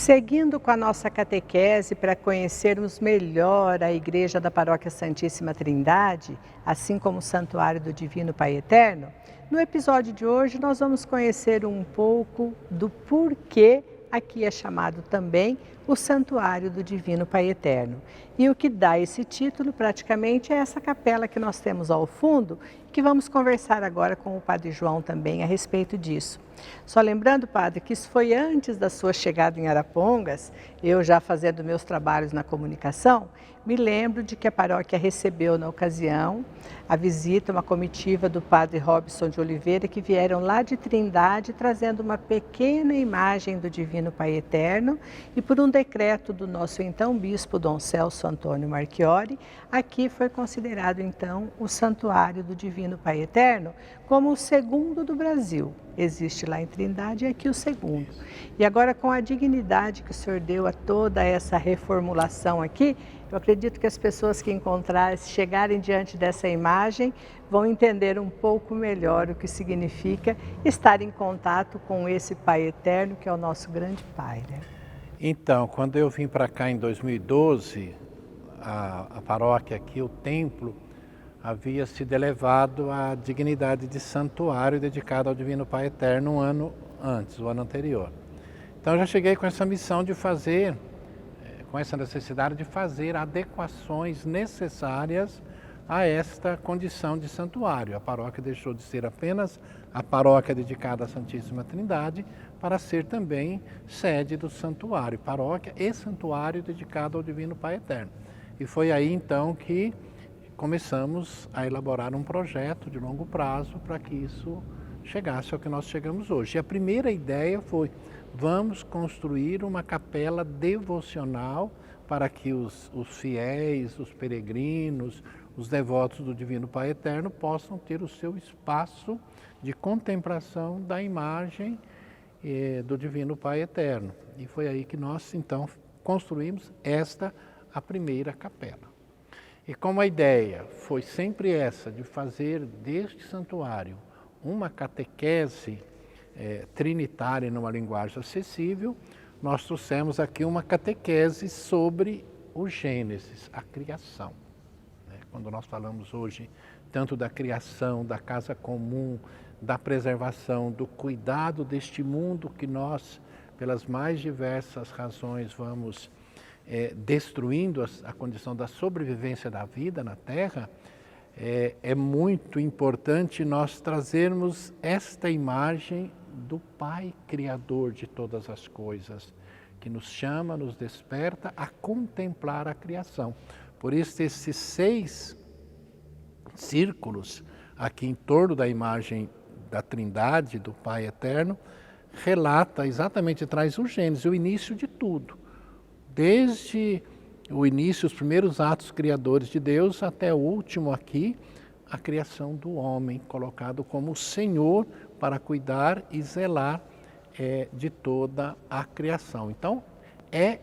Seguindo com a nossa catequese para conhecermos melhor a Igreja da Paróquia Santíssima Trindade, assim como o Santuário do Divino Pai Eterno, no episódio de hoje nós vamos conhecer um pouco do porquê aqui é chamado também o Santuário do Divino Pai Eterno. E o que dá esse título praticamente é essa capela que nós temos ao fundo, que vamos conversar agora com o Padre João também a respeito disso. Só lembrando, Padre, que isso foi antes da sua chegada em Arapongas, eu já fazendo meus trabalhos na comunicação, me lembro de que a paróquia recebeu na ocasião a visita, uma comitiva do Padre Robson de Oliveira, que vieram lá de Trindade trazendo uma pequena imagem do Divino Pai Eterno e por um decreto do nosso então bispo Dom Celso Antônio Marchiori, aqui foi considerado então o Santuário do Divino Pai Eterno como o segundo do Brasil. Existe lá em Trindade e aqui o segundo. E agora, com a dignidade que o senhor deu a toda essa reformulação aqui, eu acredito que as pessoas que chegarem diante dessa imagem vão entender um pouco melhor o que significa estar em contato com esse Pai Eterno, que é o nosso grande Pai, né? Então, quando eu vim para cá em 2012, a paróquia aqui, o templo, havia sido elevado à dignidade de santuário dedicado ao Divino Pai Eterno um ano antes, o ano anterior. Então eu já cheguei com essa missão de fazer, com essa necessidade de fazer adequações necessárias a esta condição de santuário. A paróquia deixou de ser apenas a paróquia dedicada à Santíssima Trindade para ser também sede do santuário, paróquia e santuário dedicado ao Divino Pai Eterno. E foi aí então que começamos a elaborar um projeto de longo prazo para que isso chegasse ao que nós chegamos hoje. E a primeira ideia foi, vamos construir uma capela devocional para que os fiéis, os peregrinos, os devotos do Divino Pai Eterno possam ter o seu espaço de contemplação da imagem do Divino Pai Eterno. E foi aí que nós então construímos a primeira capela. E como a ideia foi sempre essa, de fazer deste santuário uma catequese trinitária numa linguagem acessível, nós trouxemos aqui uma catequese sobre o Gênesis, a criação. Quando nós falamos hoje tanto da criação, da casa comum, da preservação, do cuidado deste mundo que nós, pelas mais diversas razões, vamos destruindo a condição da sobrevivência da vida na Terra, é muito importante nós trazermos esta imagem do Pai Criador de todas as coisas, que nos chama, nos desperta a contemplar a criação. Por isso, esses 6 círculos aqui em torno da imagem da Trindade, do Pai Eterno, relata exatamente, traz o Gênesis, o início de tudo. Desde o início, os primeiros atos criadores de Deus, até o último aqui, a criação do homem, colocado como o Senhor para cuidar e zelar de toda a criação. Então, é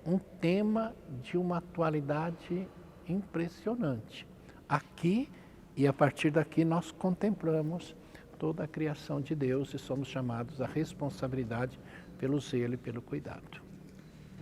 um tema de uma atualidade impressionante. Aqui e a partir daqui nós contemplamos toda a criação de Deus e somos chamados à responsabilidade pelo zelo e pelo cuidado.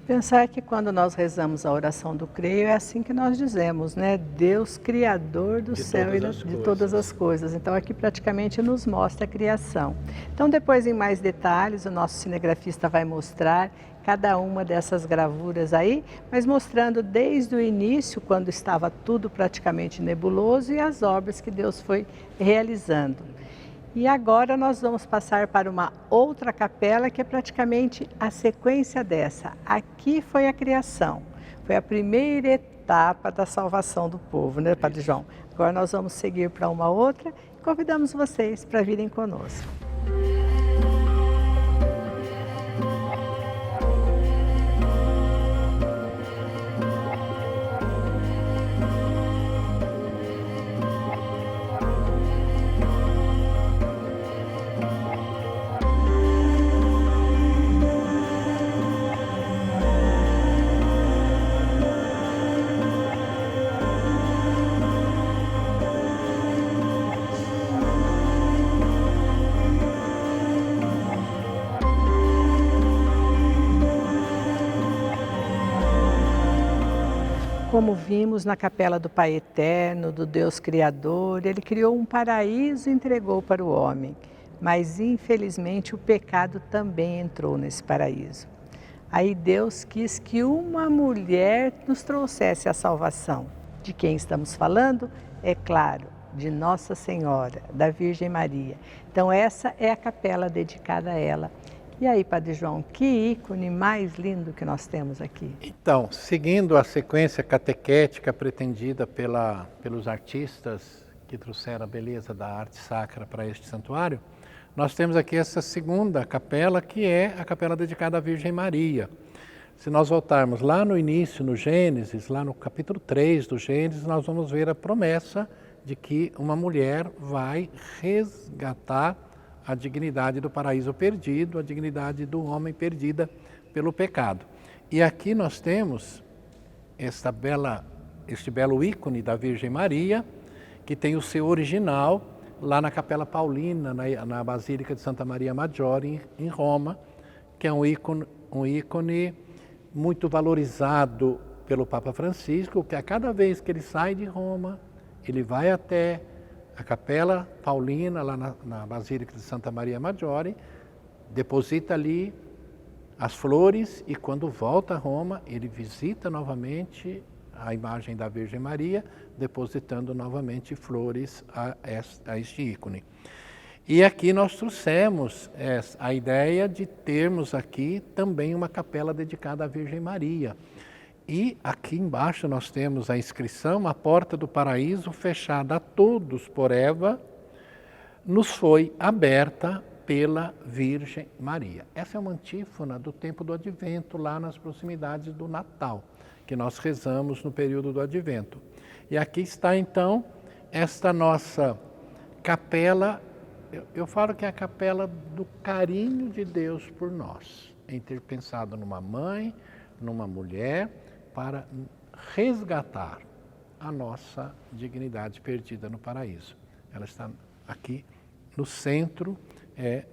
Pensar que quando nós rezamos a oração do creio, é assim que nós dizemos, né? Deus Criador do céu e de todas as coisas. Então aqui praticamente nos mostra a criação. Então depois em mais detalhes o nosso cinegrafista vai mostrar cada uma dessas gravuras aí, mas mostrando desde o início, quando estava tudo praticamente nebuloso, e as obras que Deus foi realizando. E agora nós vamos passar para uma outra capela que é praticamente a sequência dessa. Aqui foi a criação, foi a primeira etapa da salvação do povo, né, Padre João? Agora nós vamos seguir para uma outra e convidamos vocês para virem conosco. como vimos na capela do Pai Eterno, do Deus Criador, Ele criou um paraíso e entregou para o homem. Mas infelizmente o pecado também entrou nesse paraíso. Aí Deus quis que uma mulher nos trouxesse a salvação. De quem estamos falando? É claro, de Nossa Senhora, da Virgem Maria. Então essa é a capela dedicada a ela. E aí, Padre João, que ícone mais lindo que nós temos aqui. Então, seguindo a sequência catequética pretendida pelos artistas que trouxeram a beleza da arte sacra para este santuário, nós temos aqui essa segunda capela, que é a capela dedicada à Virgem Maria. Se nós voltarmos lá no início, no Gênesis, lá no capítulo 3 do Gênesis, nós vamos ver a promessa de que uma mulher vai resgatar a dignidade do paraíso perdido, a dignidade do homem perdida pelo pecado. E aqui nós temos este belo ícone da Virgem Maria, que tem o seu original lá na Capela Paulina, na Basílica de Santa Maria Maggiore, em Roma, que é um ícone muito valorizado pelo Papa Francisco, que a cada vez que ele sai de Roma, ele vai até a Capela Paulina, lá na Basílica de Santa Maria Maggiore, deposita ali as flores e quando volta a Roma, ele visita novamente a imagem da Virgem Maria, depositando novamente flores a este ícone. E aqui nós trouxemos a ideia de termos aqui também uma capela dedicada à Virgem Maria. E aqui embaixo nós temos a inscrição: a porta do paraíso fechada a todos por Eva, nos foi aberta pela Virgem Maria. Essa é uma antífona do tempo do Advento, lá nas proximidades do Natal, que nós rezamos no período do Advento. E aqui está então esta nossa capela, eu falo que é a capela do carinho de Deus por nós, em ter pensado numa mãe, numa mulher, para resgatar a nossa dignidade perdida no paraíso. Ela está aqui no centro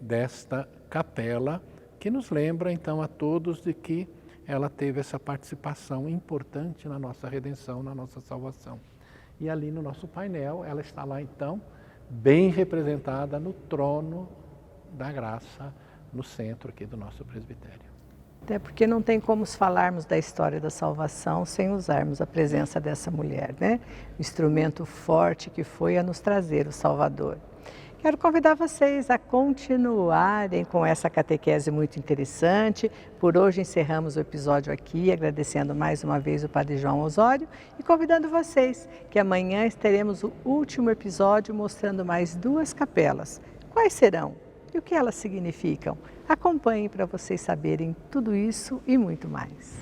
desta capela, que nos lembra então a todos de que ela teve essa participação importante na nossa redenção, na nossa salvação. E ali no nosso painel, ela está lá então, bem representada no trono da graça, no centro aqui do nosso presbitério. Até porque não tem como falarmos da história da salvação sem usarmos a presença dessa mulher, né? O instrumento forte que foi a nos trazer o Salvador. Quero convidar vocês a continuarem com essa catequese muito interessante. Por hoje encerramos o episódio aqui, agradecendo mais uma vez o Padre João Osório e convidando vocês que amanhã teremos o último episódio mostrando mais 2 capelas. Quais serão? E o que elas significam? Acompanhem para vocês saberem tudo isso e muito mais.